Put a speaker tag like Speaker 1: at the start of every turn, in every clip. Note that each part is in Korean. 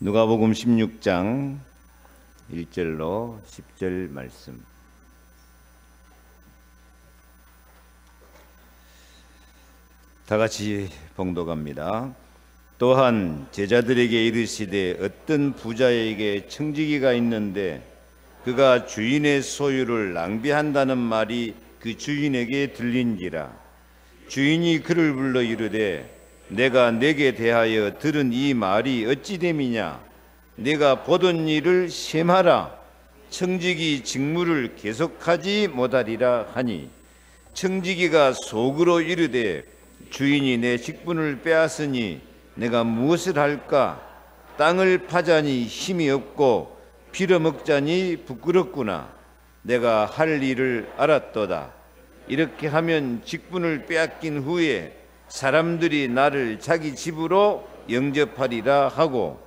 Speaker 1: 누가복음 16장 1절로 10절 말씀. 다 같이 봉독합니다. 또한 제자들에게 이르시되 어떤 부자에게 청지기가 있는데 그가 주인의 소유를 낭비한다는 말이 그 주인에게 들린지라. 주인이 그를 불러 이르되 내가 내게 대하여 들은 이 말이 어찌 됨이냐. 내가 보던 일을 셈하라. 청지기 직무를 계속하지 못하리라 하니, 청지기가 속으로 이르되 주인이 내 직분을 빼앗으니 내가 무엇을 할까? 땅을 파자니 힘이 없고 빌어먹자니 부끄럽구나. 내가 할 일을 알았도다. 이렇게 하면 직분을 빼앗긴 후에 사람들이 나를 자기 집으로 영접하리라 하고,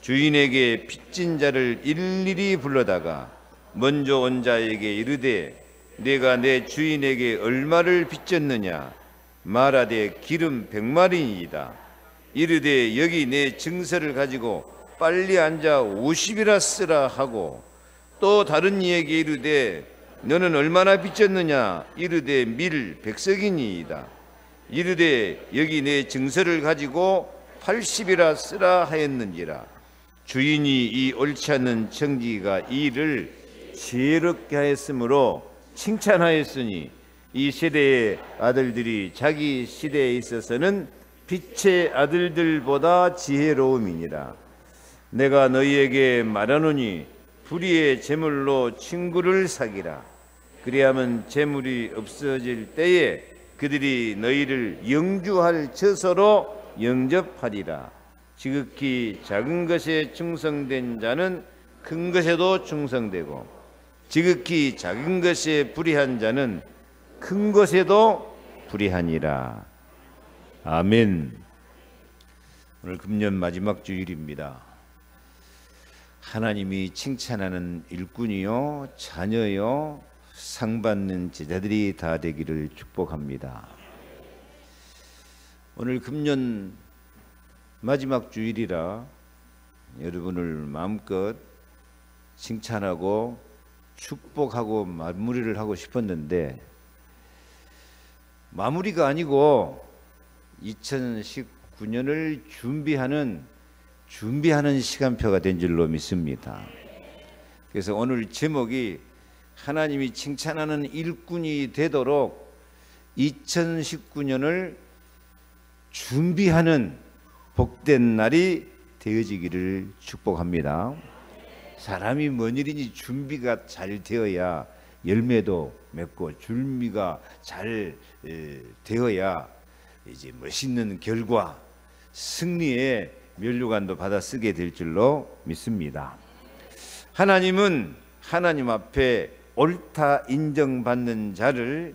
Speaker 1: 주인에게 빚진 자를 일일이 불러다가 먼저 온 자에게 이르되 내가 내 주인에게 얼마를 빚졌느냐. 말하되 기름 100마리이다. 이르되 여기 내 증서를 가지고 빨리 앉아 50이라 쓰라 하고, 또 다른 이에게 이르되 너는 얼마나 빚졌느냐. 이르되 밀 100석이니이다. 이르되 여기 내 증서를 가지고 80이라 쓰라 하였는지라. 주인이 이 옳지 않은 청지기가 이 일을 지혜롭게 하였으므로 칭찬하였으니, 이 세대의 아들들이 자기 시대에 있어서는 빛의 아들들보다 지혜로움이니라. 내가 너희에게 말하노니 불의의 재물로 친구를 사귀라. 그리하면 재물이 없어질 때에 그들이 너희를 영주할 처소로 영접하리라. 지극히 작은 것에 충성된 자는 큰 것에도 충성되고, 지극히 작은 것에 불의한 자는 큰 것에도 불의하니라. 아멘. 오늘 금년 마지막 주일입니다. 하나님이 칭찬하는 일꾼이요, 자녀요, 상 받는 제자들이 다 되기를 축복합니다. 오늘 금년 마지막 주일이라 여러분을 마음껏 칭찬하고 축복하고 마무리를 하고 싶었는데, 마무리가 아니고 2019년을 준비하는 시간표가 된 줄로 믿습니다. 그래서 오늘 제목이 하나님이 칭찬하는 일꾼이 되도록 2019년을 준비하는 복된 날이 되어지기를 축복합니다. 사람이 뭔 일인지 준비가 잘 되어야 열매도 맺고, 준비가 잘 되어야 이제 멋있는 결과, 승리의 면류관도 받아 쓰게 될 줄로 믿습니다. 하나님은 하나님 앞에 옳다 인정받는 자를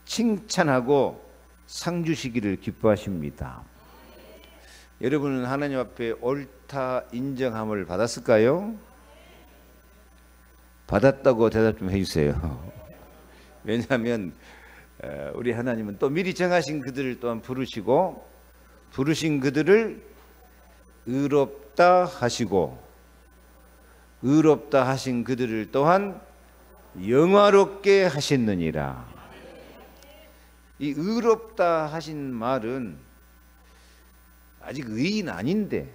Speaker 1: 칭찬하고 상 주시기를 기뻐하십니다. 여러분은 하나님 앞에 옳다 인정함을 받았을까요? 받았다고 대답 좀 해주세요. 왜냐하면 우리 하나님은 또 미리 정하신 그들을 또한 부르시고, 부르신 그들을 의롭다 하시고, 의롭다 하신 그들을 또한 영화롭게 하셨느니라. 이 의롭다 하신 말은 아직 의인 아닌데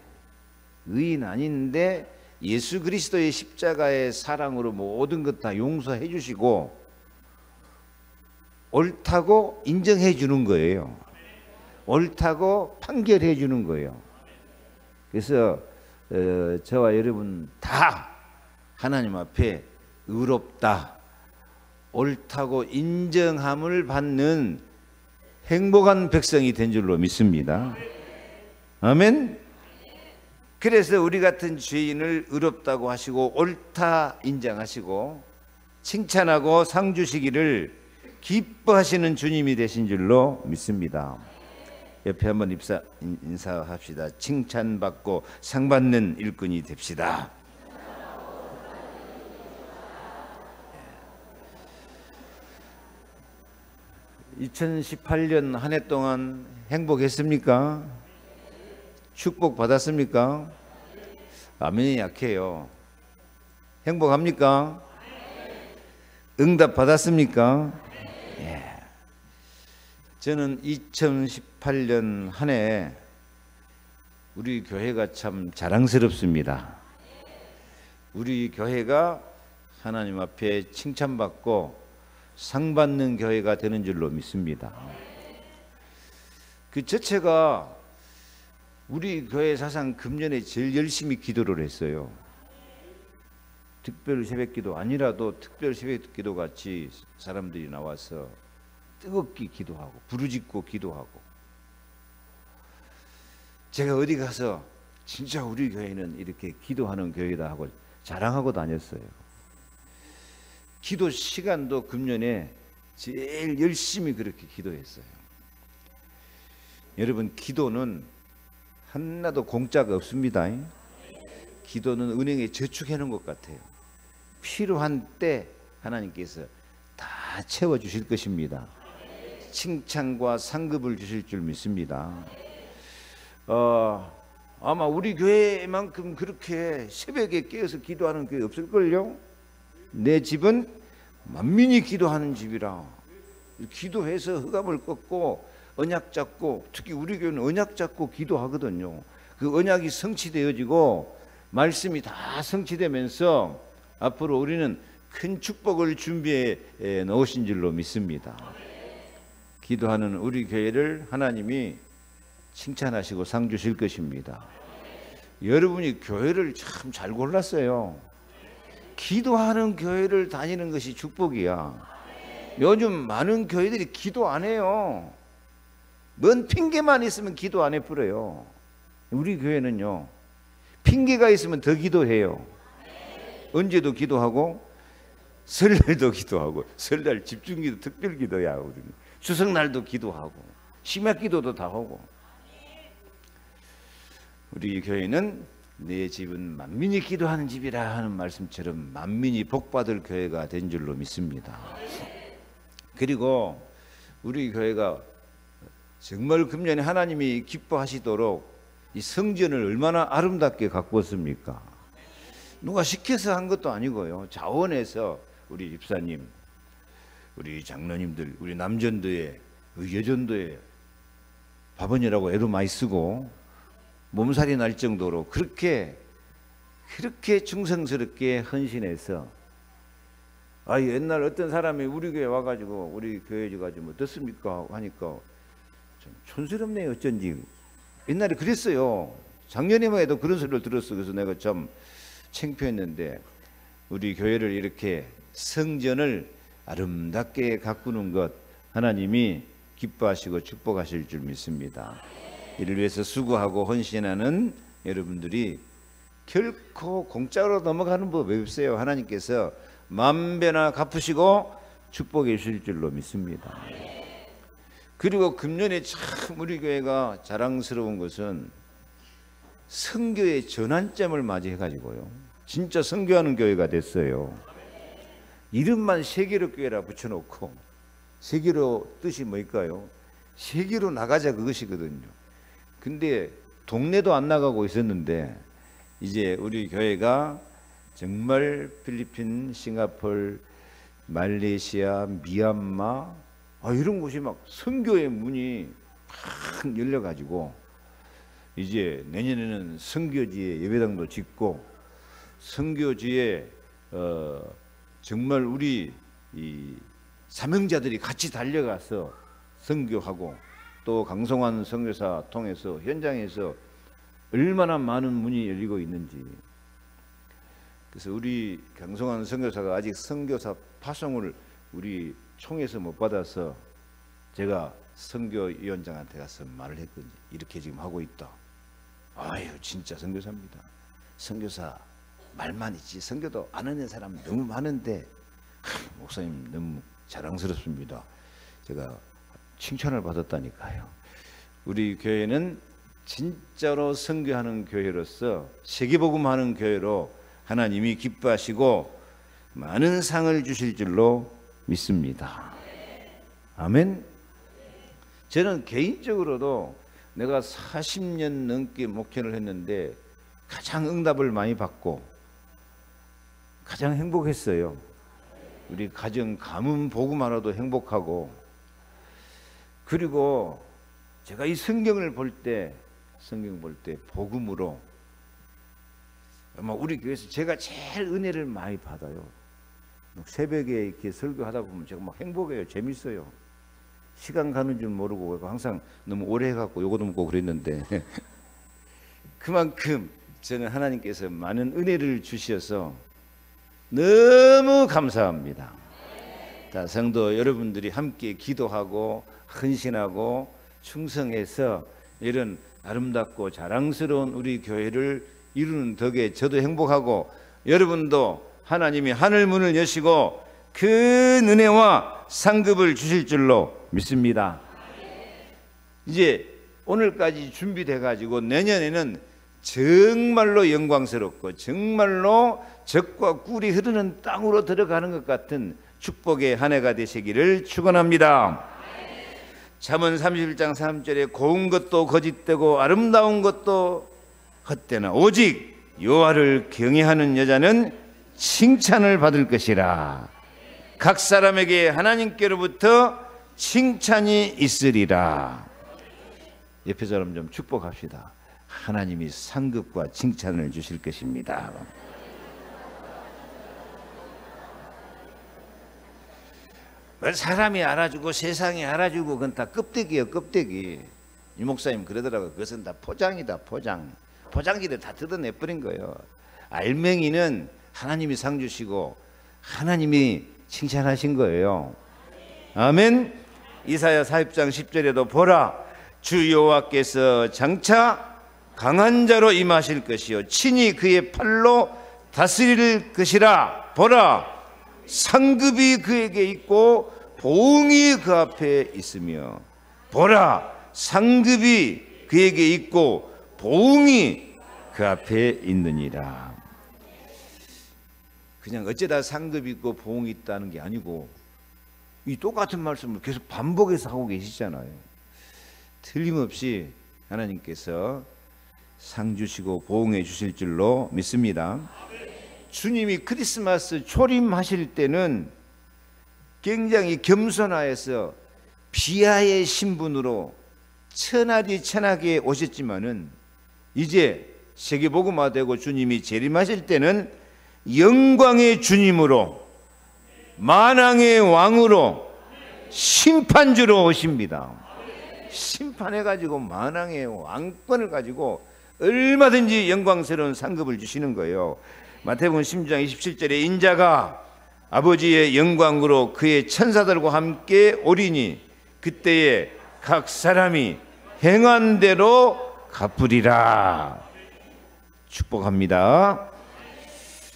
Speaker 1: 예수 그리스도의 십자가의 사랑으로 모든 것 다 용서해 주시고 옳다고 인정해 주는 거예요. 옳다고 판결해 주는 거예요. 그래서 저와 여러분 다 하나님 앞에 의롭다, 옳다고 인정함을 받는 행복한 백성이 된 줄로 믿습니다. 아멘. 그래서 우리 같은 죄인을 의롭다고 하시고 옳다 인정하시고 칭찬하고 상 주시기를 기뻐하시는 주님이 되신 줄로 믿습니다. 옆에 한번 인사합시다. 칭찬받고 상 받는 일꾼이 됩시다. 2018년 한 해 동안 행복했습니까? 축복 받았습니까? 아멘이 약해요. 행복합니까? 응답 받았습니까? 예. 저는 2018년 한 해 우리 교회가 참 자랑스럽습니다. 우리 교회가 하나님 앞에 칭찬받고 상 받는 교회가 되는 줄로 믿습니다. 그 자체가 우리 교회 사상 금년에 제일 열심히 기도를 했어요. 특별 새벽기도 아니라도 특별 새벽기도 같이 사람들이 나와서 뜨겁게 기도하고 부르짖고 기도하고, 제가 어디 가서 진짜 우리 교회는 이렇게 기도하는 교회다 하고 자랑하고 다녔어요. 기도 시간도 금년에 제일 열심히 그렇게 기도했어요. 여러분, 기도는 하나도 공짜가 없습니다. 기도는 은행에 저축해 놓은 것 같아요. 필요한 때 하나님께서 다 채워주실 것입니다. 칭찬과 상급을 주실 줄 믿습니다. 아마 우리 교회만큼 그렇게 새벽에 깨어서 기도하는 교회 없을걸요? 내 집은 만민이 기도하는 집이라. 기도해서 흑암을 꺾고 언약 잡고, 특히 우리 교회는 언약 잡고 기도하거든요. 그 언약이 성취되어지고 말씀이 다 성취되면서 앞으로 우리는 큰 축복을 준비해 놓으신 줄로 믿습니다. 기도하는 우리 교회를 하나님이 칭찬하시고 상 주실 것입니다. 여러분이 교회를 참 잘 골랐어요. 기도하는 교회를 다니는 것이 축복이야. 요즘 많은 교회들이 기도 안 해요. 뭔 핑계만 있으면 기도 안 해버려요. 우리 교회는요, 핑계가 있으면 더 기도해요. 언제도 기도하고, 설날도 기도하고, 설날 집중기도 특별기도야. 우리는 추석날도 기도하고, 심야기도도 다 하고. 우리 교회는 내 집은 만민이 기도하는 집이라 하는 말씀처럼 만민이 복받을 교회가 된 줄로 믿습니다. 그리고 우리 교회가 정말 금년에 하나님이 기뻐하시도록 이 성전을 얼마나 아름답게 가꾸었습니까? 누가 시켜서 한 것도 아니고요. 자원해서 우리 집사님, 우리 장로님들, 우리 남전도에, 여전도에 밥원이라고 애도 많이 쓰고 몸살이 날 정도로 그렇게 충성스럽게 헌신해서, 옛날 어떤 사람이 우리 교회 와가지고 우리 교회 가지고 어떻습니까 하니까 참 촌스럽네요. 어쩐지 옛날에 그랬어요. 작년에만 해도 그런 소리를 들었어. 그래서 내가 참 창피했는데, 우리 교회를 이렇게 성전을 아름답게 가꾸는 것 하나님이 기뻐하시고 축복하실 줄 믿습니다. 이를 위해서 수고하고 헌신하는 여러분들이 결코 공짜로 넘어가는 법 없어요. 하나님께서 만배나 갚으시고 축복해 주실 줄로 믿습니다. 그리고 금년에 참 우리 교회가 자랑스러운 것은 선교의 전환점을 맞이해 가지고요, 진짜 선교하는 교회가 됐어요. 이름만 세계로 교회라 붙여놓고, 세계로 뜻이 뭘까요? 세계로 나가자, 그것이거든요. 근데 동네도 안 나가고 있었는데 이제 우리 교회가 정말 필리핀, 싱가포르, 말레이시아, 미얀마 이런 곳이 막 선교의 문이 팍 열려가지고 이제 내년에는 선교지에 예배당도 짓고, 선교지에 정말 우리 이 사명자들이 같이 달려가서 선교하고, 또 강성환 선교사 통해서 현장에서 얼마나 많은 문이 열리고 있는지. 그래서 우리 강성환 선교사가 아직 선교사 파송을 우리 총에서 못 받아서 제가 선교위원장한테 가서 말을 했거든요. 이렇게 지금 하고 있다. 진짜 선교사입니다. 선교사 말만 있지 선교도 안 하는 사람 너무 많은데, 목사님 너무 자랑스럽습니다. 제가 칭찬을 받았다니까요. 우리 교회는 진짜로 선교하는 교회로서 세계복음하는 교회로 하나님이 기뻐하시고 많은 상을 주실 줄로 믿습니다. 아멘. 저는 개인적으로도 내가 40년 넘게 목회를 했는데 가장 응답을 많이 받고 가장 행복했어요. 우리 가정 가문 복음하나도 행복하고, 그리고 제가 이 성경 볼 때 복음으로 아마 우리 교회에서 제가 제일 은혜를 많이 받아요. 새벽에 이렇게 설교하다 보면 제가 막 행복해요. 재밌어요. 시간 가는 줄 모르고 항상 너무 오래 해갖고 요거도 먹고 그랬는데 그만큼 저는 하나님께서 많은 은혜를 주셔서 너무 감사합니다. 자, 성도 여러분들이 함께 기도하고 헌신하고 충성해서 이런 아름답고 자랑스러운 우리 교회를 이루는 덕에 저도 행복하고, 여러분도 하나님이 하늘 문을 여시고 큰 은혜와 상급을 주실 줄로 믿습니다. 이제 오늘까지 준비돼 가지고 내년에는 정말로 영광스럽고 정말로 젖과 꿀이 흐르는 땅으로 들어가는 것 같은 축복의 한 해가 되시기를 축원합니다. 잠언 31장 3절에 고운 것도 거짓되고 아름다운 것도 헛되나 오직 여호와를 경외하는 여자는 칭찬을 받을 것이라. 각 사람에게 하나님께로부터 칭찬이 있으리라. 옆에 사람 좀 축복합시다. 하나님이 상급과 칭찬을 주실 것입니다. 사람이 알아주고 세상이 알아주고 그건 다 껍데기예요, 껍데기. 이 목사님 그러더라고요. 그것은 다 포장이다, 포장. 포장지를 다 뜯어내버린 거예요. 알맹이는 하나님이 상 주시고 하나님이 칭찬하신 거예요. 아멘. 이사야 40장 10절에도 보라, 주 여호와께서 장차 강한 자로 임하실 것이요 친히 그의 팔로 다스릴 것이라. 보라, 상급이 그에게 있고 보응이 그 앞에 있으며. 보라, 상급이 그에게 있고 보응이 그 앞에 있느니라. 그냥 어쩌다 상급이 있고 보응이 있다는 게 아니고 이 똑같은 말씀을 계속 반복해서 하고 계시잖아요. 틀림없이 하나님께서 상 주시고 보응해 주실 줄로 믿습니다. 주님이 크리스마스 초림하실 때는 굉장히 겸손하여서 비하의 신분으로 천하디 천하게 오셨지만은 이제 세계복음화되고 주님이 재림하실 때는 영광의 주님으로 만왕의 왕으로 심판주로 오십니다. 심판해가지고 만왕의 왕권을 가지고 얼마든지 영광스러운 상급을 주시는 거예요. 마태복음 16장 27절에 인자가 아버지의 영광으로 그의 천사들과 함께 오리니 그때에 각 사람이 행한 대로 갚으리라. 축복합니다.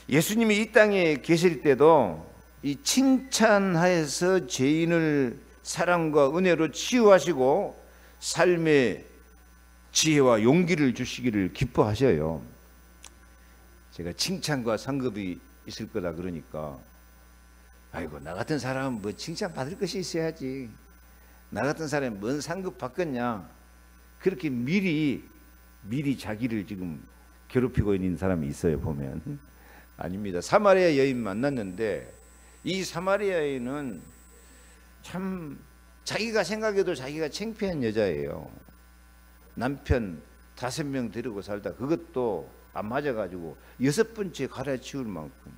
Speaker 1: 예수님이 이 땅에 계실 때도 이 칭찬하여서 죄인을 사랑과 은혜로 치유하시고 삶의 지혜와 용기를 주시기를 기뻐하셔요. 제가 칭찬과 상급이 있을 거다 그러니까 아이고 나 같은 사람은 뭐 칭찬 받을 것이 있어야지, 나 같은 사람이 뭔 상급 받겠냐, 그렇게 미리 자기를 지금 괴롭히고 있는 사람이 있어요. 보면 아닙니다. 사마리아 여인 만났는데 이 사마리아 여인은 참 자기가 생각해도 자기가 창피한 여자예요. 남편 5명 데리고 살다 그것도 안 맞아가지고 6번째 갈아치울 만큼,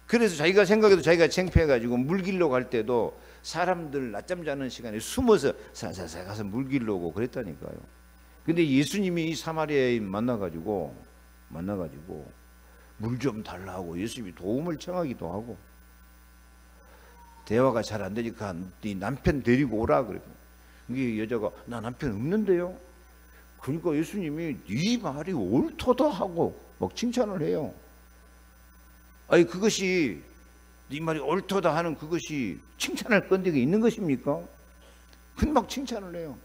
Speaker 1: 그래서 자기가 생각해도 자기가 창피해가지고 물 길러 갈 때도 사람들 낮잠 자는 시간에 숨어서 살살살 가서 물 길러 오고 그랬다니까요. 근데 예수님이 이 사마리아인 만나가지고 물 좀 달라고 예수님이 도움을 청하기도 하고, 대화가 잘 안 되니까 네 남편 데리고 오라 그러고, 이게 여자가 나 남편 없는데요. 그러니까 예수님이 네 말이 옳도다 하고 막 칭찬을 해요. 아니 그것이 네 말이 옳도다 하는 그것이 칭찬할 건데가 있는 것입니까? 금방 칭찬을 해요.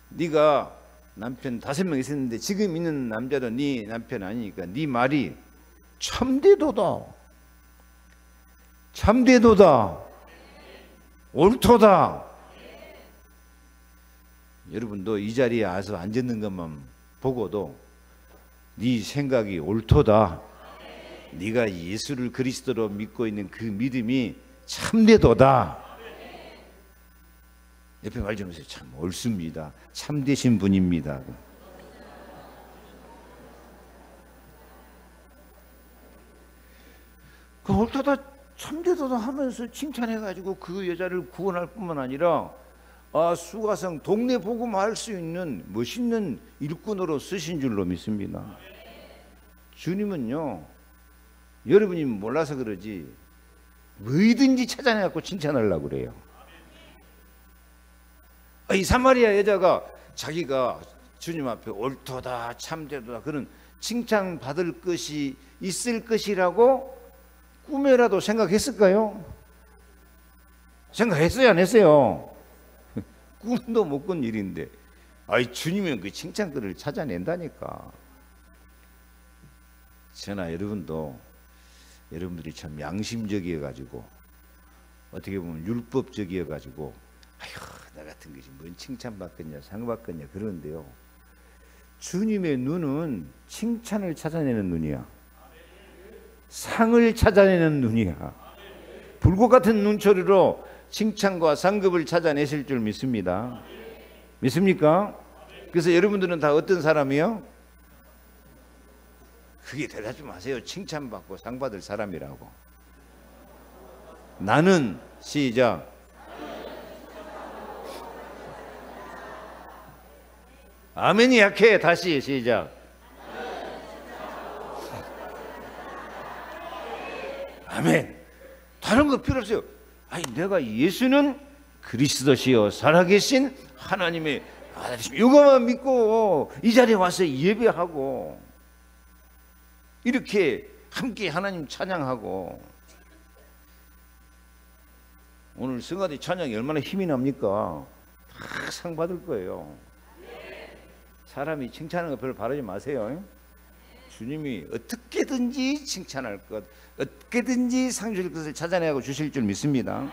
Speaker 1: 네가 남편 5명 있었는데 지금 있는 남자도 네 남편 아니니까 네 말이 참되도다, 참되도다, 옳도다. 여러분도 이 자리에 와서 앉았는 것만 보고도 네 생각이 옳도다. 네가 예수를 그리스도로 믿고 있는 그 믿음이 참되도다. 옆에 말 좀 하세요. 참 옳습니다. 참되신 분입니다. 그 옳도다 참되도다 하면서 칭찬해가지고 그 여자를 구원할 뿐만 아니라 수가성 동네 복음할 수 있는 멋있는 일꾼으로 쓰신 줄로 믿습니다. 주님은요, 여러분이 몰라서 그러지 뭐든지 찾아내갖고 칭찬하려고 그래요. 이 사마리아 여자가 자기가 주님 앞에 옳도다 참되도다 그런 칭찬받을 것이 있을 것이라고 꿈에라도 생각했을까요? 생각했어요, 안 했어요? 꿈도 못 꾼 일인데 주님은 그 칭찬거리를 찾아낸다니까. 저나 여러분들이 참 양심적이어가지고 어떻게 보면 율법적이어가지고 나 같은 것이 뭔 칭찬받겠냐 상받겠냐 그러는데요, 주님의 눈은 칭찬을 찾아내는 눈이야. 상을 찾아내는 눈이야. 불꽃 같은 눈초리로 칭찬과 상급을 찾아내실 줄 믿습니다. 믿습니까? 그래서 여러분들은 다 어떤 사람이요? 그게 대답하지 마세요. 칭찬받고 상 받을 사람이라고. 나는 시작. 아멘이 약해. 다시 시작. 아멘. 다른 거 필요 없어요. 내가 예수는 그리스도시요 살아계신 하나님의 아들이십니다. 이거만 믿고 이 자리에 와서 예배하고 이렇게 함께 하나님 찬양하고. 오늘 성가대 찬양이 얼마나 힘이 납니까? 다 상 받을 거예요. 사람이 칭찬하는 거 별로 바라지 마세요. 주님이 어떻게든지 칭찬할 것, 어떻게든지 상 주실 것을 찾아내고 주실 줄 믿습니다.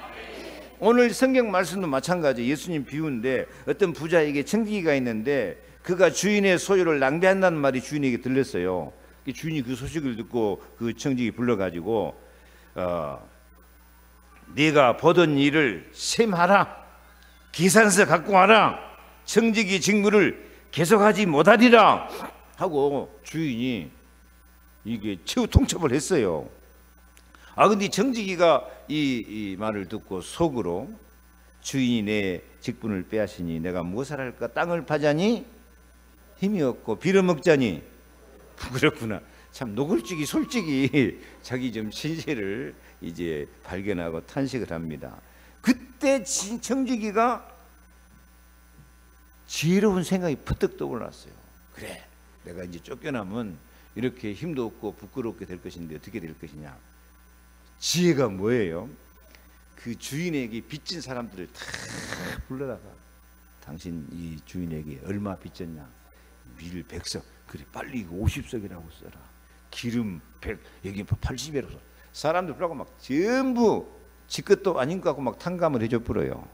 Speaker 1: 오늘 성경 말씀도 마찬가지. 예수님 비유인데 어떤 부자에게 청지기가 있는데 그가 주인의 소유를 낭비한다는 말이 주인에게 들렸어요. 주인이 그 소식을 듣고 그 청지기 불러가지고 네가 보던 일을 셈하라, 계산서 갖고 와라, 청지기 직무를 계속하지 못하리라 하고 주인이 이게 최후 통첩을 했어요. 근데 청지기가 이 말을 듣고 속으로 주인이 내 직분을 빼앗으니 내가 무엇을 할까? 땅을 파자니 힘이 없고 빌어먹자니 부끄럽구나. 참 노골적이 솔직히 자기 좀 신세를 이제 발견하고 탄식을 합니다. 그때 청지기가 지혜로운 생각이 퍼뜩 떠올랐어요. 그래, 내가 이제 쫓겨나면 이렇게 힘도 없고 부끄럽게 될 것인데 어떻게 될 것이냐. 지혜가 뭐예요? 그 주인에게 빚진 사람들을 다 불러다가 당신 이 주인에게 얼마 빚졌냐? 밀 100석. 그래, 빨리 이거 50석이라고 써라. 기름 100, 여기 80이라고 써. 사람들 불러고 막 전부 지 것도 아닌 것 같고 막 탕감을 해줘 뿌려요.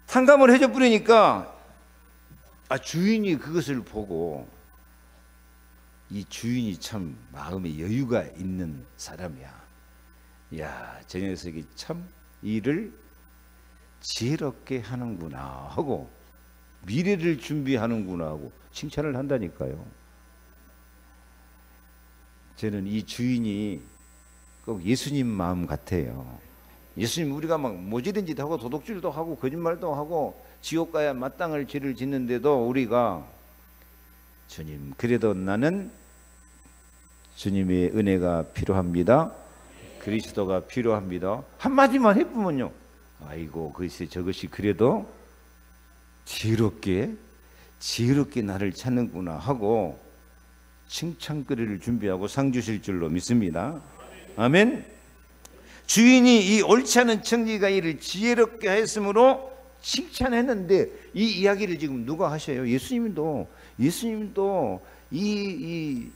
Speaker 1: 탕감을 해줘 뿌리니까 주인이 그것을 보고 이 주인이 참 마음에 여유가 있는 사람이야. 야, 저 녀석이 참 일을 지혜롭게 하는구나 하고 미래를 준비하는구나 하고 칭찬을 한다니까요. 저는 이 주인이 꼭 예수님 마음 같아요. 예수님 우리가 막 모질은 짓 하고 도둑질도 하고 거짓말도 하고 지옥 가야 마땅할 죄를 짓는데도 우리가 주님 그래도 나는 주님의 은혜가 필요합니다. 그리스도가 필요합니다. 한마디만 해보면요, 아이고 글쎄 저것이 그래도 지혜롭게 나를 찾는구나 하고 칭찬거리를 준비하고 상 주실 줄로 믿습니다. 아멘. 주인이 이 옳지 않은 청지기가 이를 지혜롭게 했으므로 칭찬했는데 이 이야기를 지금 누가 하셔요? 예수님도 이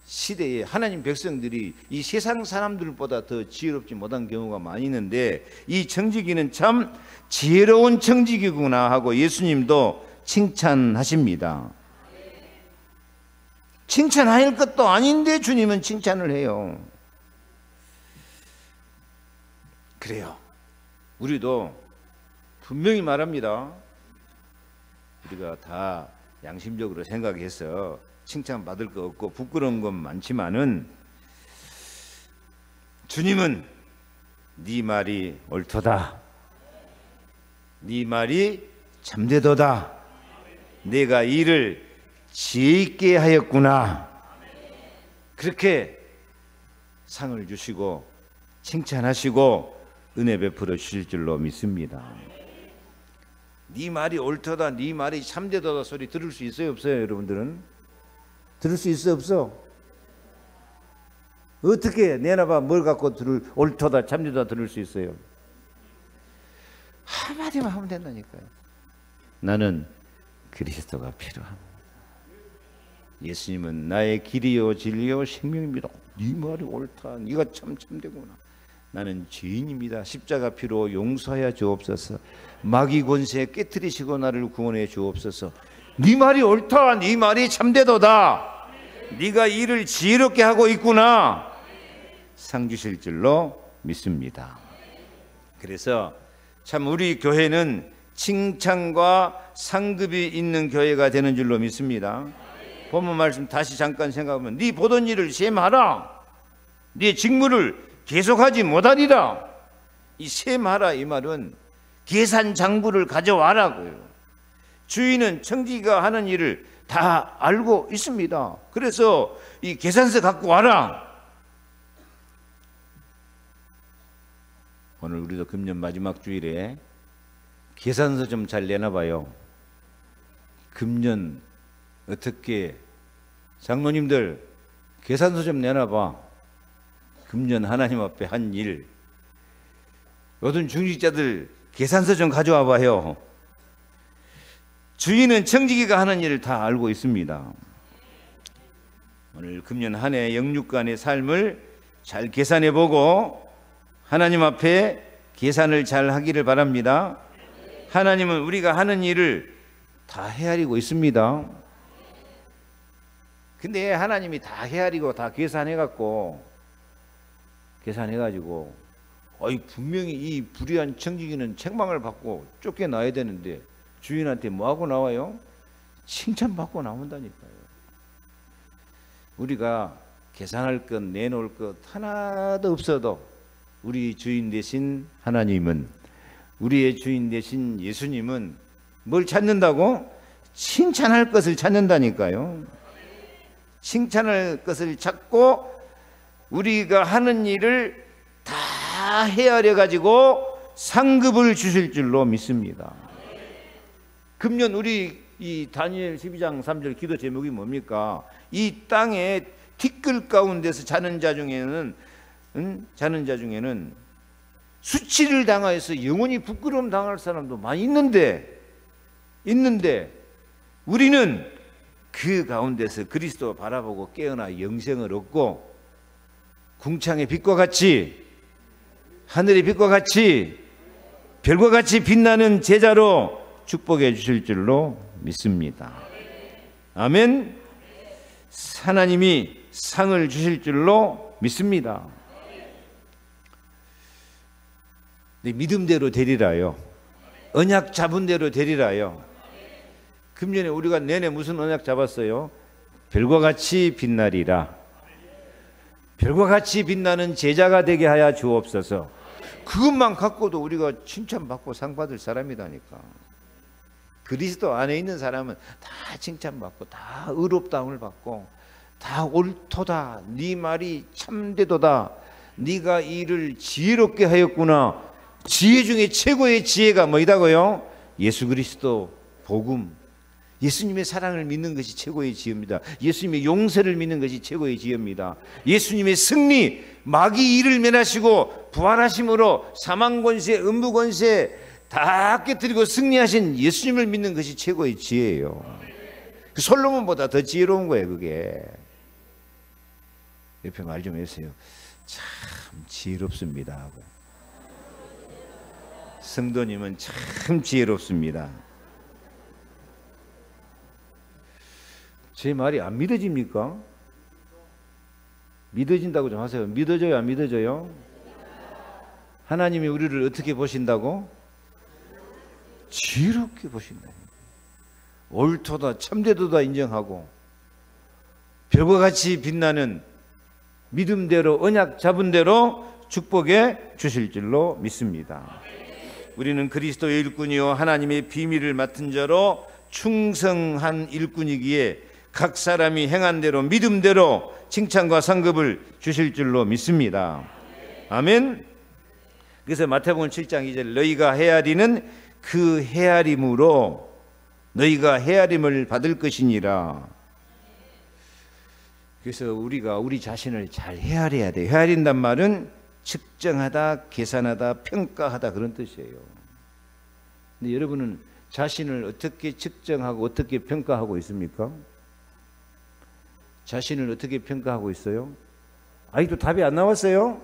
Speaker 1: 시대에 하나님 백성들이 이 세상 사람들보다 더 지혜롭지 못한 경우가 많이 있는데 이 청지기는 참 지혜로운 청지기구나 하고 예수님도 칭찬하십니다. 칭찬할 것도 아닌데 주님은 칭찬을 해요. 그래요. 우리도 분명히 말합니다. 우리가 다 양심적으로 생각해서 칭찬받을 거 없고 부끄러운 건 많지만은 주님은 네 말이 옳도다. 네 말이 참되도다. 내가 이를 지혜 있게 하였구나. 그렇게 상을 주시고 칭찬하시고 은혜 베풀어 주실 줄로 믿습니다. 네 말이 옳도다, 네 말이 참되도다 소리 들을 수 있어요, 없어요? 여러분들은 들을 수 있어, 없어? 어떻게 내놔봐 뭘 갖고 옳도다 참되도다 들을 수 있어요? 한마디만 하면 된다니까요. 나는 그리스도가 필요합니다. 예수님은 나의 길이요 진리요 생명입니다. 네 말이 옳다. 네가 참되구나. 나는 죄인입니다. 십자가 피로 용서하여 주옵소서. 마귀 권세 깨뜨리시고 나를 구원해 주옵소서. 네 말이 옳다. 네 말이 참되도다. 네가 일을 지혜롭게 하고 있구나. 상 주실 줄로 믿습니다. 그래서 참 우리 교회는 칭찬과 상급이 있는 교회가 되는 줄로 믿습니다. 본문 말씀 다시 잠깐 생각하면 네 보던 일을 셈하라. 네 직무를 계속하지 못하리라. 이 셈하라 이 말은 계산 장부를 가져와라고요. 주인은 청지기가 하는 일을 다 알고 있습니다. 그래서 이 계산서 갖고 와라. 오늘 우리도 금년 마지막 주일에 계산서 좀 잘 내놔봐요. 금년 어떻게 장로님들 계산서 좀 내놔봐. 금년 하나님 앞에 한 일. 모든 중직자들 계산서 좀 가져와 봐요. 주인은 청지기가 하는 일을 다 알고 있습니다. 오늘 금년 한 해 영육간의 삶을 잘 계산해 보고 하나님 앞에 계산을 잘 하기를 바랍니다. 하나님은 우리가 하는 일을 다 헤아리고 있습니다. 근데 하나님이 다 헤아리고 다 계산해가지고 분명히 이 불의한 청지기는 책망을 받고 쫓겨나야 되는데 주인한테 뭐하고 나와요? 칭찬받고 나온다니까요. 우리가 계산할 것 내놓을 것 하나도 없어도 우리 주인 되신 하나님은, 우리의 주인 되신 예수님은 뭘 찾는다고? 칭찬할 것을 찾는다니까요. 칭찬할 것을 찾고 우리가 하는 일을 다 헤아려 가지고 상급을 주실 줄로 믿습니다. 금년 우리 이 다니엘 12장 3절 기도 제목이 뭡니까? 이 땅에 티끌 가운데서 자는 자 중에는 수치를 당하여서 영원히 부끄러움 당할 사람도 많이 있는데 우리는 그 가운데서 그리스도 바라보고 깨어나 영생을 얻고 궁창의 빛과 같이 하늘의 빛과 같이 별과 같이 빛나는 제자로 축복해 주실 줄로 믿습니다. 아멘. 하나님이 상을 주실 줄로 믿습니다. 믿음대로 되리라요. 언약 잡은 대로 되리라요. 금년에 우리가 내내 무슨 언약 잡았어요? 별과 같이 빛나리라. 별과 같이 빛나는 제자가 되게 하여 주옵소서. 그것만 갖고도 우리가 칭찬받고 상 받을 사람이다니까. 그리스도 안에 있는 사람은 다 칭찬받고 다 의롭다함을 받고 다 옳도다. 네 말이 참되도다. 네가 이를 지혜롭게 하였구나. 지혜 중에 최고의 지혜가 뭐이다고요? 예수 그리스도 복음. 예수님의 사랑을 믿는 것이 최고의 지혜입니다. 예수님의 용서를 믿는 것이 최고의 지혜입니다. 예수님의 승리, 마귀 일을 면하시고 부활하심으로 사망 권세, 음부 권세 다 깨뜨리고 승리하신 예수님을 믿는 것이 최고의 지혜예요. 그 솔로몬보다 더 지혜로운 거예요, 그게. 옆에 말 좀 해주세요. 참 지혜롭습니다 하고. 성도님은 참 지혜롭습니다. 제 말이 안 믿어집니까? 믿어진다고 좀 하세요. 믿어져요, 안 믿어져요? 하나님이 우리를 어떻게 보신다고? 지혜롭게 보신다. 옳도다 참되도다 인정하고 별과 같이 빛나는 믿음대로 언약 잡은 대로 축복해 주실 줄로 믿습니다. 우리는 그리스도의 일꾼이요 하나님의 비밀을 맡은 자로 충성한 일꾼이기에 각 사람이 행한 대로 믿음대로 칭찬과 상급을 주실 줄로 믿습니다. 아멘. 그래서 마태복음 7장 2절 너희가 헤아리는 그 헤아림으로 너희가 헤아림을 받을 것이니라. 그래서 우리가 우리 자신을 잘 헤아려야 돼요. 헤아린단 말은 측정하다, 계산하다, 평가하다 그런 뜻이에요. 근데 여러분은 자신을 어떻게 측정하고 어떻게 평가하고 있습니까? 자신을 어떻게 평가하고 있어요? 아직도 답이 안 나왔어요?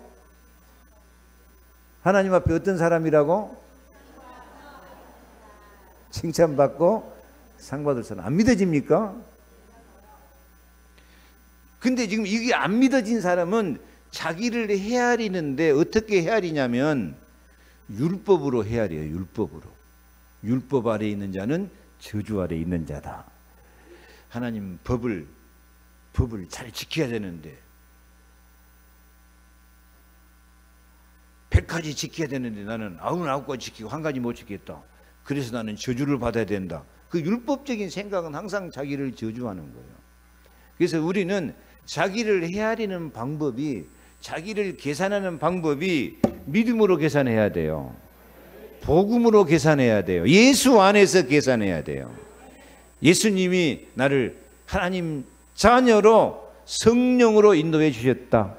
Speaker 1: 하나님 앞에 어떤 사람이라고? 칭찬받고 상 받을 사람. 안 믿어집니까? 근데 지금 이게 안 믿어진 사람은 자기를 헤아리는데 어떻게 헤아리냐면 율법으로 헤아려요. 율법으로. 율법 아래 있는 자는 저주 아래 있는 자다. 하나님 법을 잘 지켜야 되는데 100가지 지켜야 되는데 나는 99가지 지키고 한 가지 못 지켰다. 그래서 나는 저주를 받아야 된다. 그 율법적인 생각은 항상 자기를 저주하는 거예요. 그래서 우리는 자기를 헤아리는 방법이, 자기를 계산하는 방법이 믿음으로 계산해야 돼요. 복음으로 계산해야 돼요. 예수 안에서 계산해야 돼요. 예수님이 나를 하나님 자녀로 성령으로 인도해 주셨다.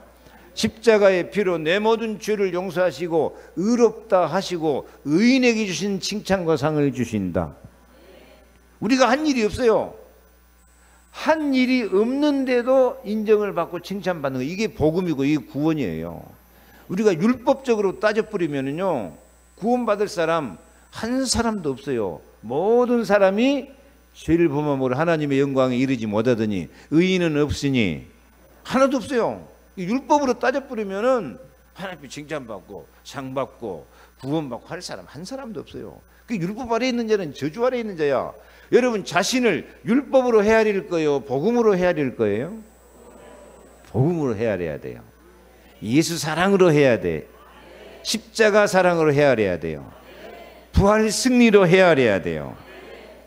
Speaker 1: 십자가의 피로 내 모든 죄를 용서하시고 의롭다 하시고 의인에게 주신 칭찬과 상을 주신다. 우리가 한 일이 없어요. 한 일이 없는데도 인정을 받고 칭찬받는 거, 이게 복음이고 이게 구원이에요. 우리가 율법적으로 따져버리면요 구원받을 사람 한 사람도 없어요. 모든 사람이 죄를 범함으로 하나님의 영광에 이르지 못하더니 의인은 없으니 하나도 없어요. 율법으로 따져버리면은 하나님께 칭찬받고 상받고 구원받고 할 사람 한 사람도 없어요. 그 율법 아래 있는 자는 저주 아래 있는 자야. 여러분 자신을 율법으로 헤아릴 거예요? 복음으로 헤아릴 거예요? 복음으로 헤아려야 돼요. 예수 사랑으로 해야 돼. 십자가 사랑으로 헤아려야 돼요. 부활 승리로 헤아려야 돼요.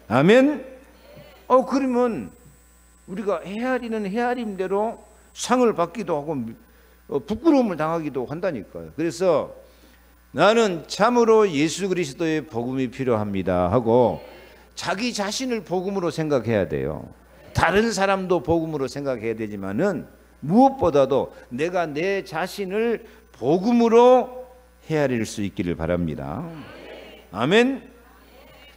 Speaker 1: 아멘. 그러면 우리가 헤아리는 헤아림대로 상을 받기도 하고 부끄러움을 당하기도 한다니까요. 그래서 나는 참으로 예수 그리스도의 복음이 필요합니다 하고 자기 자신을 복음으로 생각해야 돼요. 다른 사람도 복음으로 생각해야 되지만은 무엇보다도 내가 내 자신을 복음으로 헤아릴 수 있기를 바랍니다. 아멘.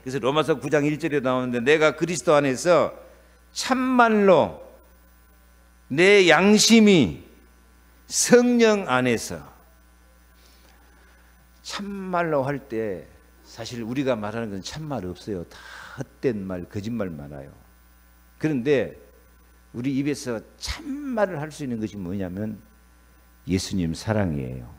Speaker 1: 그래서 로마서 9장 1절에 나오는데 내가 그리스도 안에서 참말로 내 양심이 성령 안에서, 참말로 할 때 사실 우리가 말하는 건 참말 없어요. 다 헛된 말, 거짓말 많아요. 그런데 우리 입에서 참말을 할 수 있는 것이 뭐냐면 예수님 사랑이에요.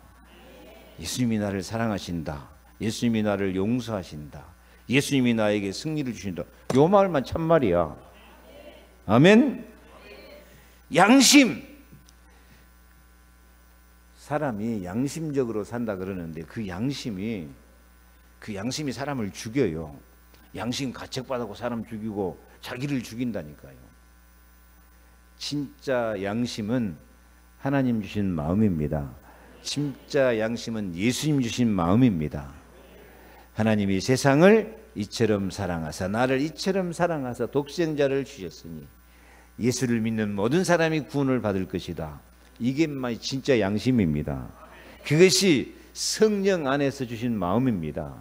Speaker 1: 예수님이 나를 사랑하신다. 예수님이 나를 용서하신다. 예수님이 나에게 승리를 주신다. 요 말만 참말이야. 아멘. 양심. 사람이 양심적으로 산다 그러는데 그 양심이 사람을 죽여요. 양심 가책받고 사람 죽이고 자기를 죽인다니까요. 진짜 양심은 하나님 주신 마음입니다. 진짜 양심은 예수님 주신 마음입니다. 하나님이 세상을 이처럼 사랑하사 나를 이처럼 사랑하사 독생자를 주셨으니 예수를 믿는 모든 사람이 구원을 받을 것이다. 이게 진짜 양심입니다. 그것이 성령 안에서 주신 마음입니다.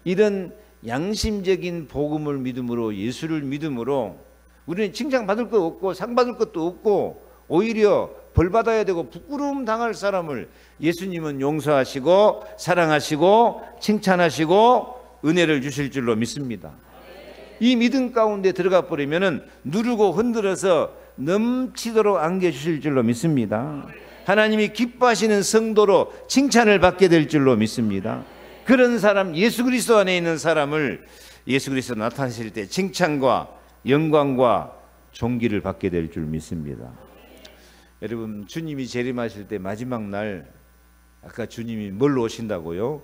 Speaker 1: 이런 양심적인 복음을 믿음으로, 예수를 믿음으로 우리는 칭찬받을 것 없고 상 받을 것도 없고 오히려 벌 받아야 되고 부끄러움 당할 사람을 예수님은 용서하시고 사랑하시고 칭찬하시고 은혜를 주실 줄로 믿습니다. 이 믿음 가운데 들어가 버리면은 누르고 흔들어서 넘치도록 안겨주실 줄로 믿습니다. 하나님이 기뻐하시는 성도로 칭찬을 받게 될 줄로 믿습니다. 그런 사람, 예수 그리스도 안에 있는 사람을 예수 그리스도 나타나실 때 칭찬과 영광과 존귀를 받게 될 줄 믿습니다. 여러분, 주님이 재림하실 때 마지막 날, 아까 주님이 뭘로 오신다고요?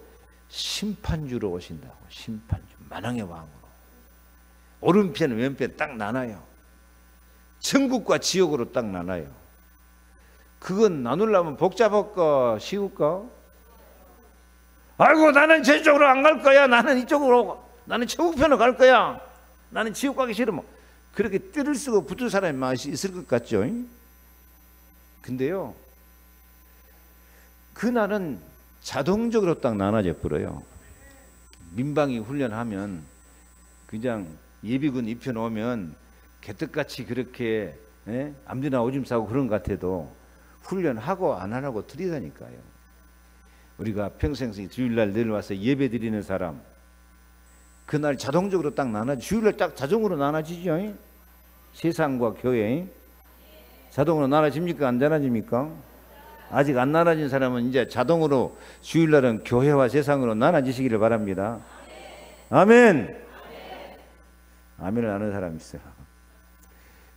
Speaker 1: 심판주로 오신다고. 심판주, 만왕의 왕으로. 오른편 왼편 딱 나눠요. 천국과 지옥으로 딱 나눠요. 그건 나누려면 복잡할까 쉬울까? 아이고, 나는 저쪽으로 안 갈 거야, 나는 이쪽으로, 나는 천국편으로 갈 거야, 나는 지옥 가기 싫으면, 그렇게 뜰을 쓰고 붙을 사람이 많이 있을 것 같죠? 근데요, 그날은 자동적으로 딱 나눠져 버려요. 민방위 훈련하면 그냥 예비군 입혀놓으면 개떡같이 그렇게 암지나 오줌 싸고 그런 것 같아도 훈련하고 안 하라고 틀리다니까요. 우리가 평생 주일날 내려와서 예배 드리는 사람, 그날 자동적으로 딱 나눠, 주일날 딱 자동으로 나눠지죠. 세상과 교회 자동으로 나눠집니까? 안 나눠집니까? 아직 안 나눠진 사람은 이제 자동으로 주일날은 교회와 세상으로 나눠지시기를 바랍니다. 아멘. 아멘을 안 하는 사람 있어요.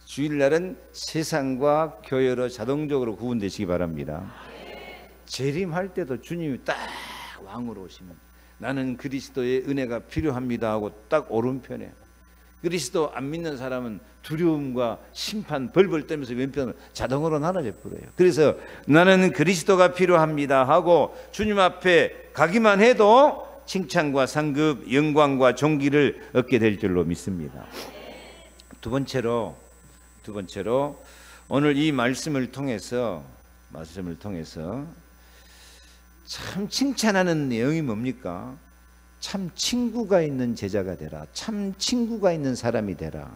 Speaker 1: 주일날은 세상과 교회로 자동적으로 구분되시기 바랍니다. 재림할 때도 주님이 딱 왕으로 오시면 나는 그리스도의 은혜가 필요합니다 하고 딱 오른편에, 그리스도 안 믿는 사람은 두려움과 심판 벌벌 떨면서 왼편으로 자동으로 나눠져 버려요. 그래서 나는 그리스도가 필요합니다 하고 주님 앞에 가기만 해도 칭찬과 상급, 영광과 존귀를 얻게 될 줄로 믿습니다. 두 번째로 오늘 이 말씀을 통해서 참 칭찬하는 내용이 뭡니까? 참 친구가 있는 제자가 되라. 참 친구가 있는 사람이 되라.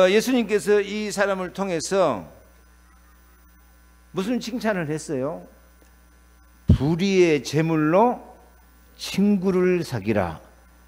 Speaker 1: 예수님께서 이 사람을 통해서 무슨 칭찬을 했어요? 불의의 제물로 친구를 사귀라.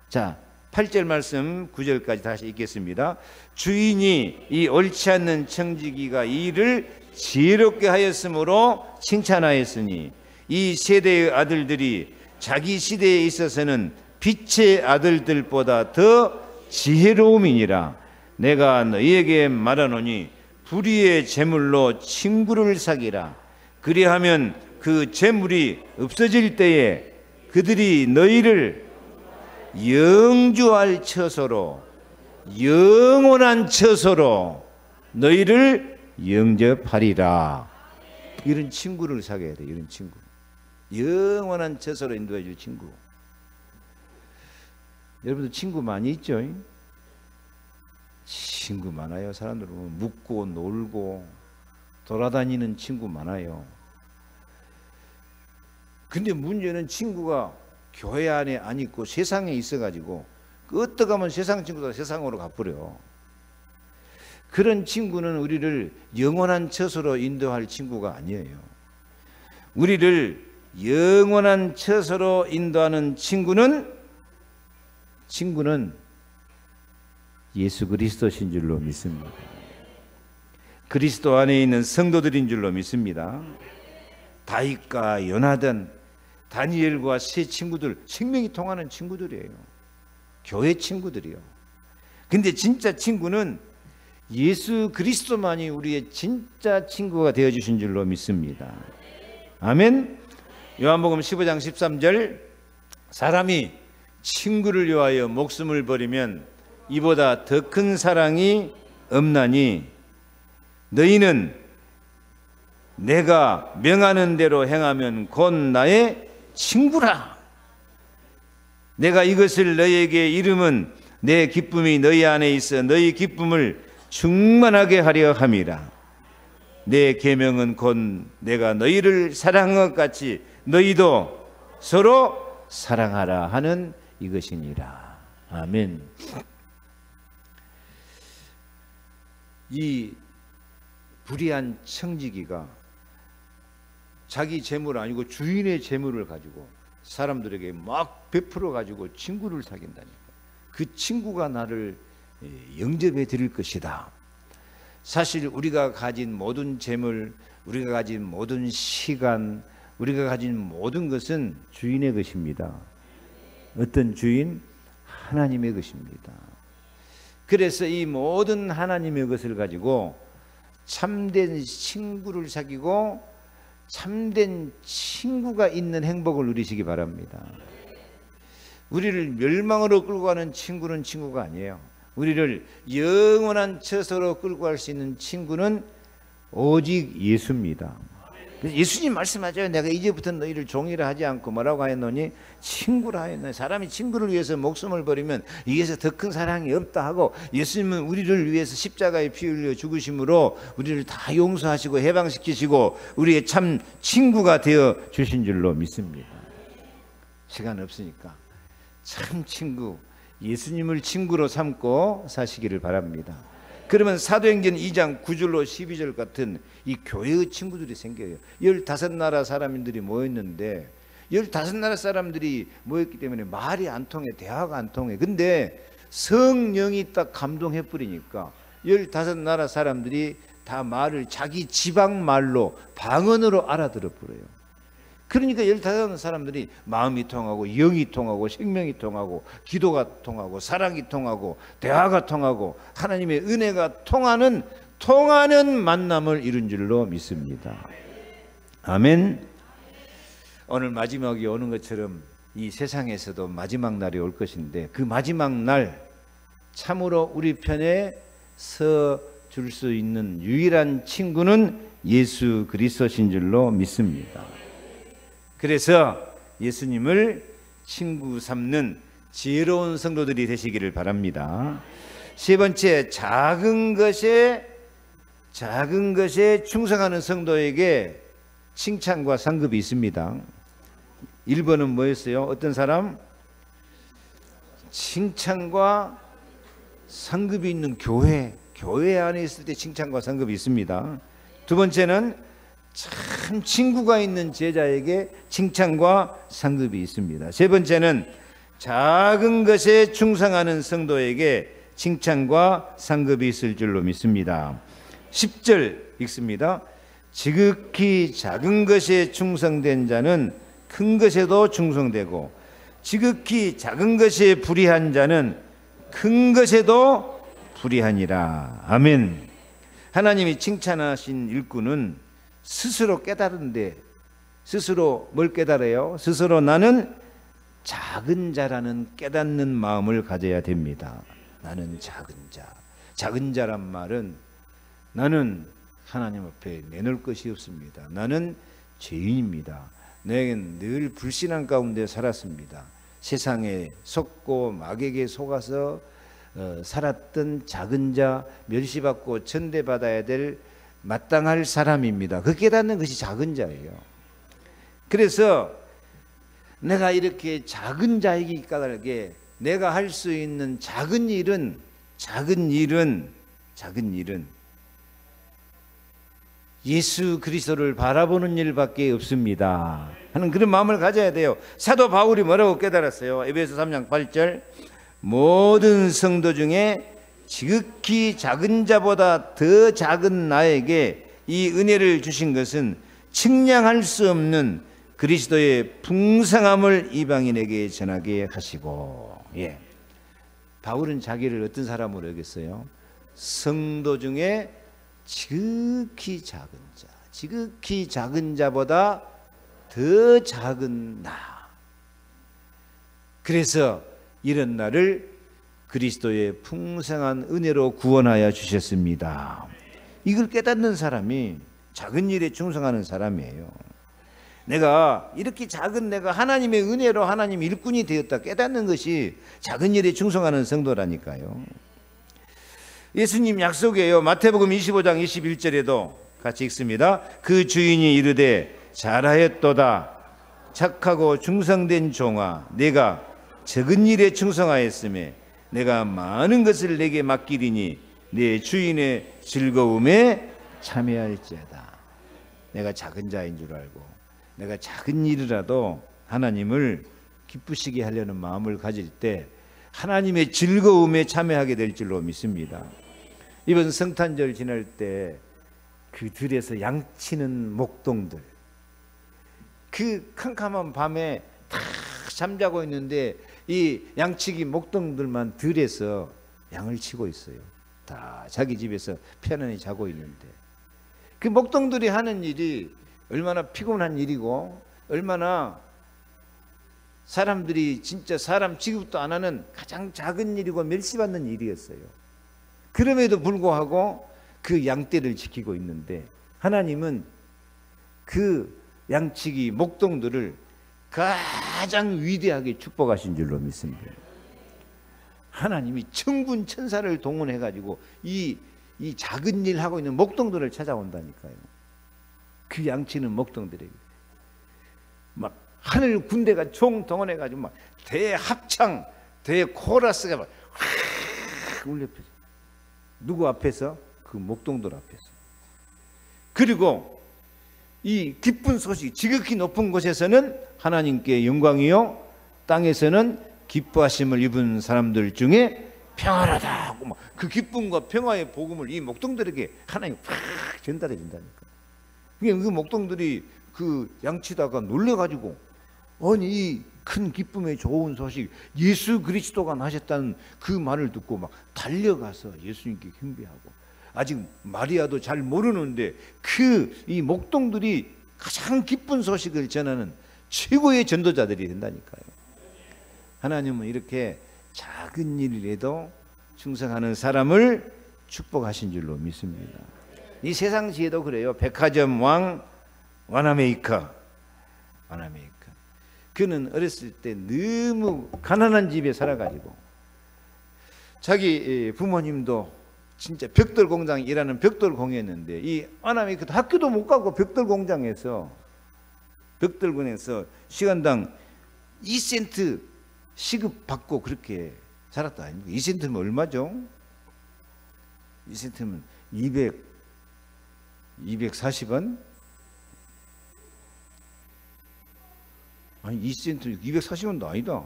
Speaker 1: 자, 8절 말씀 9절까지 다시 읽겠습니다. 주인이 이 옳지 않는 청지기가 이 일을 지혜롭게 하였으므로 칭찬하였으니 이 세대의 아들들이 자기 시대에 있어서는 빛의 아들들보다 더 지혜로움이니라. 내가 너희에게 말하노니 불의의 제물로 친구를 사귀라. 그리하면 그 제물이 없어질 때에 그들이 너희를 영주할 처소로, 영원한 처소로 너희를 영접하리라. 이런 친구를 사귀어야 돼. 이런 친구, 영원한 처소로 인도해 줄 친구. 여러분들 친구 많이 있죠? 친구 많아요. 사람들 보면 묻고 놀고 돌아다니는 친구 많아요. 근데 문제는 친구가 교회 안에 안 있고 세상에 있어가지고 어떡하면 세상 친구도 세상으로 가버려. 그런 친구는 우리를 영원한 처소로 인도할 친구가 아니에요. 우리를 영원한 처소로 인도하는 친구는 예수 그리스도신 줄로 믿습니다. 그리스도 안에 있는 성도들인 줄로 믿습니다. 다윗과 요나단, 다니엘과 세 친구들, 생명이 통하는 친구들이에요. 교회 친구들이요. 근데 진짜 친구는 예수 그리스도만이 우리의 진짜 친구가 되어주신 줄로 믿습니다. 아멘. 요한복음 15장 13절, 사람이 친구를 위하여 목숨을 버리면 이보다 더 큰 사랑이 없나니 너희는 내가 명하는 대로 행하면 곧 나의 친구라. 내가 이것을 너희에게 이름은 내 기쁨이 너희 안에 있어 너희 기쁨을 충만하게 하려 함이라. 내 계명은 곧 내가 너희를 사랑한 것 같이 너희도 서로 사랑하라 하는 이것이니라. 아멘. 이 불의한 청지기가 자기 재물 아니고 주인의 재물을 가지고 사람들에게 막 베풀어 가지고 친구를 사귄다니까. 그 친구가 나를 영접해 드릴 것이다. 사실 우리가 가진 모든 재물, 우리가 가진 모든 시간, 우리가 가진 모든 것은 주인의 것입니다. 어떤 주인? 하나님의 것입니다. 그래서 이 모든 하나님의 것을 가지고 참된 친구를 사귀고 참된 친구가 있는 행복을 누리시기 바랍니다. 우리를 멸망으로 끌고 가는 친구는 친구가 아니에요. 우리를 영원한 처소로 끌고 갈 수 있는 친구는 오직 예수입니다. 예수님 말씀하죠. 내가 이제부터 너희를 종이라 하지 않고 뭐라고 하였노니 친구라 하였노니. 사람이 친구를 위해서 목숨을 버리면 이에서 더 큰 사랑이 없다 하고, 예수님은 우리를 위해서 십자가에 피 흘려 죽으심으로 우리를 다 용서하시고 해방시키시고 우리의 참 친구가 되어 주신 줄로 믿습니다. 시간 없으니까 참 친구, 예수님을 친구로 삼고 사시기를 바랍니다. 그러면 사도행전 2장 9절로 12절 같은 이 교회의 친구들이 생겨요. 15나라 사람들이 모였는데 15나라 사람들이 모였기 때문에 말이 안 통해, 대화가 안 통해. 근데 성령이 딱 감동해 버리니까 15나라 사람들이 다 말을 자기 지방 말로, 방언으로 알아들어 버려요. 그러니까 15 사람들이 마음이 통하고 영이 통하고 생명이 통하고 기도가 통하고 사랑이 통하고 대화가 통하고 하나님의 은혜가 통하는 만남을 이룬 줄로 믿습니다. 아멘. 오늘 마지막이 오는 것처럼 이 세상에서도 마지막 날이 올 것인데, 그 마지막 날 참으로 우리 편에 서 줄 수 있는 유일한 친구는 예수 그리스도신 줄로 믿습니다. 그래서 예수님을 친구 삼는 지혜로운 성도들이 되시기를 바랍니다. 세 번째, 작은 것에 충성하는 성도에게 칭찬과 상급이 있습니다. 1번은 뭐였어요? 어떤 사람? 칭찬과 상급이 있는 교회 안에 있을 때 칭찬과 상급이 있습니다. 두 번째는 참 친구가 있는 제자에게 칭찬과 상급이 있습니다. 세 번째는 작은 것에 충성하는 성도에게 칭찬과 상급이 있을 줄로 믿습니다. 10절 읽습니다. 지극히 작은 것에 충성된 자는 큰 것에도 충성되고, 지극히 작은 것에 불의한 자는 큰 것에도 불의하니라. 아멘. 하나님이 칭찬하신 일꾼은 스스로 깨달은데, 스스로 뭘 깨달아요? 스스로 나는 작은 자라는 깨닫는 마음을 가져야 됩니다. 나는 작은 자. 작은 자란 말은 나는 하나님 앞에 내놓을 것이 없습니다. 나는 죄인입니다. 내겐 늘 불신앙 가운데 살았습니다. 세상에 속고 마귀에게 속아서 살았던 작은 자, 멸시받고 천대받아야 될 마땅할 사람입니다. 그 깨닫는 것이 작은 자예요. 그래서 내가 이렇게 작은 자이기 까닭에 내가 할 수 있는 작은 일은 예수 그리스도를 바라보는 일밖에 없습니다 하는 그런 마음을 가져야 돼요. 사도 바울이 뭐라고 깨달았어요? 에베소 3장 8절, 모든 성도 중에 지극히 작은 자보다 더 작은 나에게 이 은혜를 주신 것은 측량할 수 없는 그리스도의 풍성함을 이방인에게 전하게 하시고. 예. 바울은 자기를 어떤 사람으로 여겼어요? 성도 중에 지극히 작은 자보다 더 작은 나. 그래서 이런 나를 그리스도의 풍성한 은혜로 구원하여 주셨습니다. 이걸 깨닫는 사람이 작은 일에 충성하는 사람이에요. 내가 이렇게 작은 내가 하나님의 은혜로 하나님 일꾼이 되었다 깨닫는 것이 작은 일에 충성하는 성도라니까요. 예수님 약속이에요. 마태복음 25장 21절에도 같이 읽습니다. 그 주인이 이르되 잘하였도다 착하고 충성된 종아, 내가 적은 일에 충성하였으며 내가 많은 것을 내게 맡기리니 내 주인의 즐거움에 참여할지어다. 내가 작은 자인 줄 알고 내가 작은 일이라도 하나님을 기쁘시게 하려는 마음을 가질 때 하나님의 즐거움에 참여하게 될 줄로 믿습니다. 이번 성탄절 지날 때 그 들에서 양치는 목동들, 그 캄캄한 밤에 다 잠자고 있는데 이 양치기 목동들만 들에서 양을 치고 있어요. 다 자기 집에서 편안히 자고 있는데 그 목동들이 하는 일이 얼마나 피곤한 일이고 얼마나 사람들이 진짜 사람 취급도 안 하는 가장 작은 일이고 멸시받는 일이었어요. 그럼에도 불구하고 그 양떼를 지키고 있는데 하나님은 그 양치기 목동들을 가장 위대하게 축복하신 줄로 믿습니다. 하나님이 천군 천사를 동원해 가지고 이 작은 일 하고 있는 목동들을 찾아온다니까요. 그 양치는 목동들에게 막 하늘 군대가 총 동원해 가지고 막 대합창 대코러스가 막 울려 퍼져. 누구 앞에서? 그 목동들 앞에서. 그리고 이 기쁜 소식, 지극히 높은 곳에서는 하나님께 영광이요 땅에서는 기뻐하심을 입은 사람들 중에 평안하다. 그 기쁨과 평화의 복음을 이 목동들에게 하나님이 팍 전달해 준다니까. 그 목동들이 그 양치다가 놀래가지고 아니 이 큰 기쁨의 좋은 소식 예수 그리스도가 나셨다는 그 말을 듣고 막 달려가서 예수님께 경배하고 아직 마리아도 잘 모르는데 그 이 목동들이 가장 기쁜 소식을 전하는 최고의 전도자들이 된다니까요. 하나님은 이렇게 작은 일이라도 충성하는 사람을 축복하신 줄로 믿습니다. 이 세상 지혜도 그래요. 백화점 왕 와나메이커. 그는 어렸을 때 너무 가난한 집에 살아가지고 자기 부모님도 진짜 벽돌 공장에 일하는 벽돌 공이었는데 이 와나메이커도 학교도 못 가고 벽돌 공장에서 벽돌군에서 시간당 2센트 시급 받고 그렇게 살았다 아닙니까? 2센트면 얼마죠? 2센트면 240원? 아니 2센트 240원도 아니다.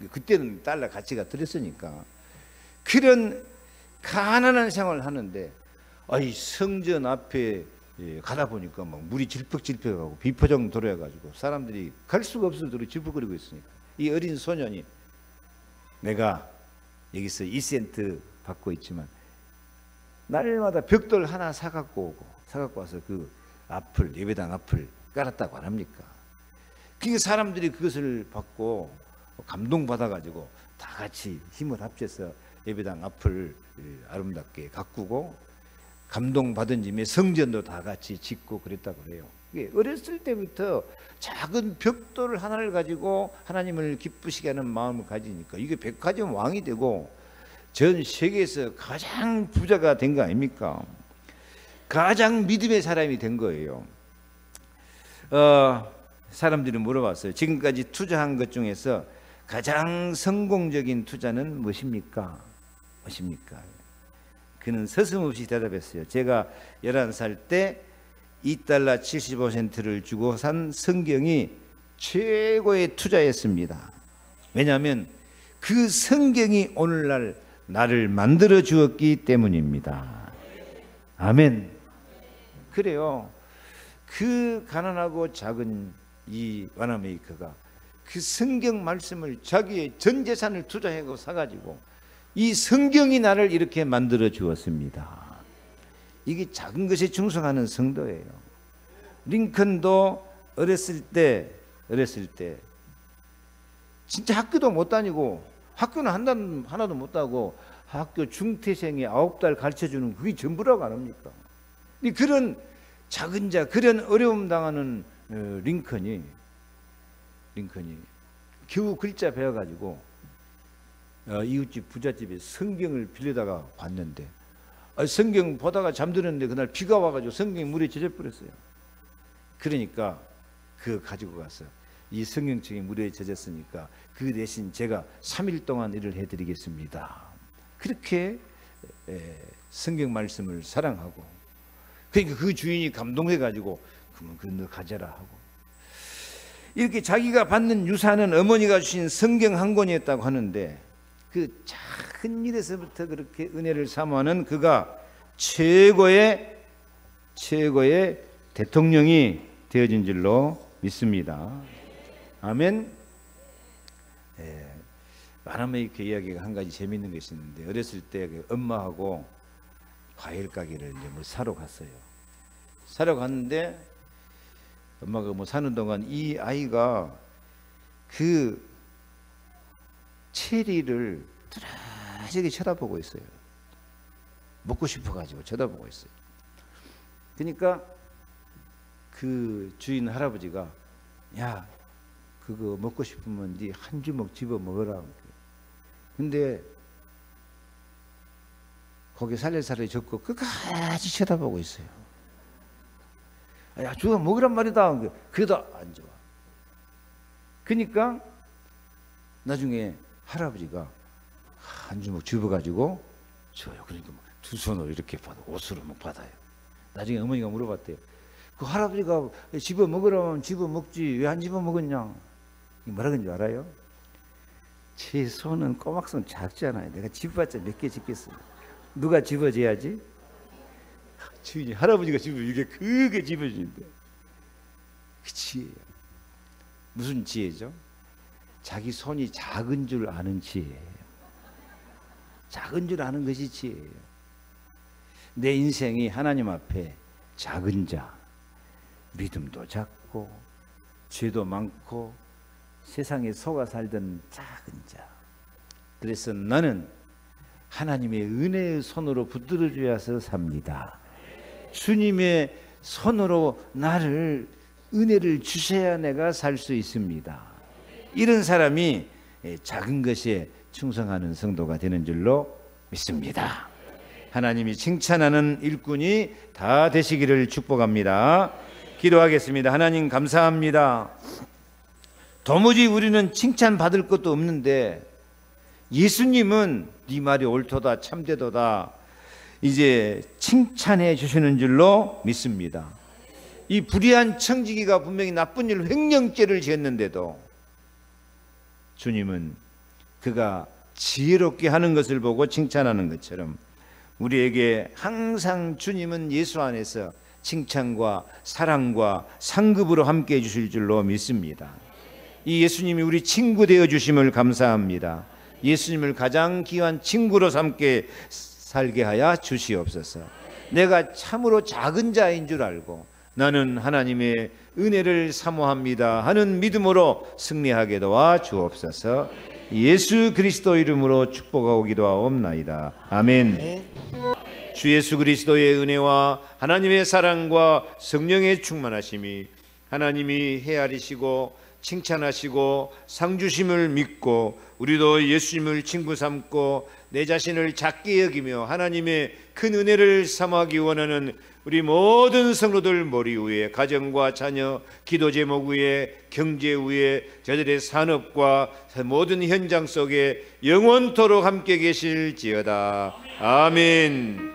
Speaker 1: 그때는 달러 가치가 들었으니까. 그런 가난한 생활을 하는데 아이 성전 앞에 가다 보니까 막 물이 질퍽질퍽하고 비포정 도래가지고 사람들이 갈 수가 없을 정도로 질퍽거리고 있으니까 이 어린 소년이 내가 여기서 2센트 받고 있지만 날마다 벽돌 하나 사갖고 와서 그 앞을 예배당 앞을 깔았다고 안 합니까? 그게 사람들이 그것을 받고 감동받아가지고 다 같이 힘을 합쳐서 예배당 앞을 아름답게 가꾸고 감동받은 짐에 성전도 다 같이 짓고 그랬다고 그래요. 어렸을 때부터 작은 벽돌 하나를 가지고 하나님을 기쁘시게 하는 마음을 가지니까 이게 백화점 왕이 되고 전 세계에서 가장 부자가 된 거 아닙니까? 가장 믿음의 사람이 된 거예요. 사람들이 물어봤어요. 지금까지 투자한 것 중에서 가장 성공적인 투자는 무엇입니까? 그는 서슴없이 대답했어요. 제가 11살 때 $2 75센트를 주고 산 성경이 최고의 투자였습니다. 왜냐하면 그 성경이 오늘날 나를 만들어 주었기 때문입니다. 아멘. 그래요. 그 가난하고 작은 이 와나메이커가 그 성경 말씀을 자기의 전 재산을 투자하고 사가지고 이 성경이 나를 이렇게 만들어 주었습니다. 이게 작은 것에 충성하는 성도예요. 링컨도 어렸을 때 진짜 학교도 못 다니고 학교는 하나도 못 다고 학교 중퇴생이 9달 가르쳐주는 그게 전부라고 안 합니까? 그런 작은 자, 그런 어려움 당하는 링컨이 겨우 글자 배워가지고 이웃집 부잣집에 성경을 빌려다가 봤는데 성경 보다가 잠드는데 그날 비가 와가지고 성경이 물에 젖어버렸어요. 그러니까 그거 가지고 가서 이 성경책이 물에 젖었으니까 그 대신 제가 3일 동안 일을 해드리겠습니다. 그렇게 성경 말씀을 사랑하고 그러니까 그 주인이 감동해가지고 그러면 그거 너 가져라 하고 이렇게 자기가 받는 유산은 어머니가 주신 성경 한 권이었다고 하는데 그 작은 일에서부터 그렇게 은혜를 사모하는 그가 최고의 대통령이 되어진 줄로 믿습니다. 아멘. 마나메이크 이야기가 한 가지 재미있는 것이 있는데, 어렸을 때 엄마하고 과일 가게를 이제 뭐 사러 갔어요. 사러 갔는데 엄마가 뭐 사는 동안 이 아이가 그 체리를 뚜렷하게 쳐다보고 있어요. 먹고 싶어가지고 쳐다보고 있어요. 그러니까 그 주인 할아버지가, 야, 그거 먹고 싶으면 네 한 주먹 집어 먹어라. 근데 거기 살레살레 젓고 끝까지 쳐다보고 있어요. 야, 주워 먹으란 말이다. 그래도 안 좋아. 그러니까 나중에 할아버지가 한 주먹 집어가지고 줘요. 그러니까 두 손으로 이렇게 받아, 옷으로 막 받아요. 나중에 어머니가 물어봤대요. 그 할아버지가 집어 먹으라면 집어 먹지 왜 안 집어 먹었냐? 뭐라 그런지 알아요? 제 손은 꼬막손 작잖아요. 내가 집어봤자 몇 개 집겠어요. 누가 집어줘야지? 주인이, 할아버지가 집어, 이게 크게 집어주는데. 그 지혜예요. 무슨 지혜죠? 자기 손이 작은 줄 아는 지혜예요. 작은 줄 아는 것이 지혜예요. 내 인생이 하나님 앞에 작은 자, 믿음도 작고 죄도 많고 세상에 속아 살던 작은 자. 그래서 나는 하나님의 은혜의 손으로 붙들어 주어서 삽니다. 주님의 손으로 나를 은혜를 주셔야 내가 살 수 있습니다. 이런 사람이 작은 것에 충성하는 성도가 되는 줄로 믿습니다. 하나님이 칭찬하는 일꾼이 다 되시기를 축복합니다. 기도하겠습니다. 하나님 감사합니다. 도무지 우리는 칭찬받을 것도 없는데 예수님은 네 말이 옳도다 참되도다 이제 칭찬해 주시는 줄로 믿습니다. 이 불의한 청지기가 분명히 나쁜 일 횡령죄를 지었는데도 주님은 그가 지혜롭게 하는 것을 보고 칭찬하는 것처럼 우리에게 항상 주님은 예수 안에서 칭찬과 사랑과 상급으로 함께 해 주실 줄로 믿습니다. 이 예수님이 우리 친구 되어 주심을 감사합니다. 예수님을 가장 귀한 친구로 삼게 살게 하여 주시옵소서. 내가 참으로 작은 자인 줄 알고 나는 하나님의 은혜를 사모합니다 하는 믿음으로 승리하게 도와 주옵소서. 예수 그리스도 이름으로 축복하고 기도하옵나이다. 아멘. 주 예수 그리스도의 은혜와 하나님의 사랑과 성령의 충만하심이 하나님이 헤아리시고 칭찬하시고 상 주심을 믿고 우리도 예수님을 친구 삼고 내 자신을 작게 여기며 하나님의 큰 은혜를 사모하기 원하는 우리 모든 성도들 머리 위에 가정과 자녀, 기도 제목 위에 경제 위에 저들의 산업과 모든 현장 속에 영원토록 함께 계실지어다. 아멘.